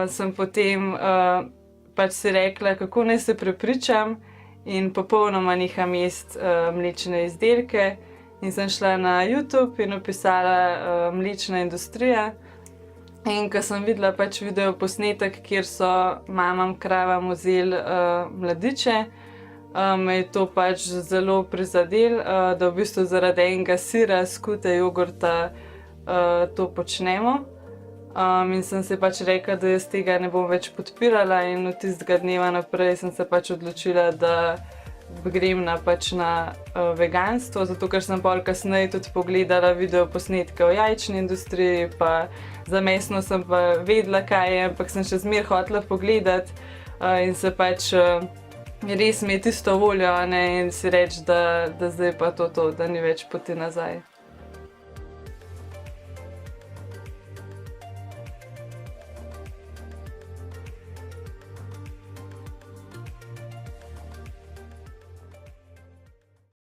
sem potem pač si rekla, kako naj se prepričam in popolnoma neham jesti mlečne izdelke. In sem šla na YouTube in napisala mlečna industrija. In ko sem videla pač video posnetek, kjer so mamam, kravam vzeli mladiče, me je to pač zelo prizadelo, da v bistvu zaradi enega sira, skute, jogurta to počnemo. In sem si pač rekla, da jaz tega ne bom več podpirala in od tistega dneva naprej sem se pač odločila, da grem na veganstvo, zato ker sem pol kasneje tudi pogledala video posnetke o jajčni industriji, pa za mesno sem pa vedela, kaj je, ampak sem še zmeraj hotela pogledati in se pač res mi je tisto voljo, ne, in si reči, da zdaj pa to, da ni več poti nazaj.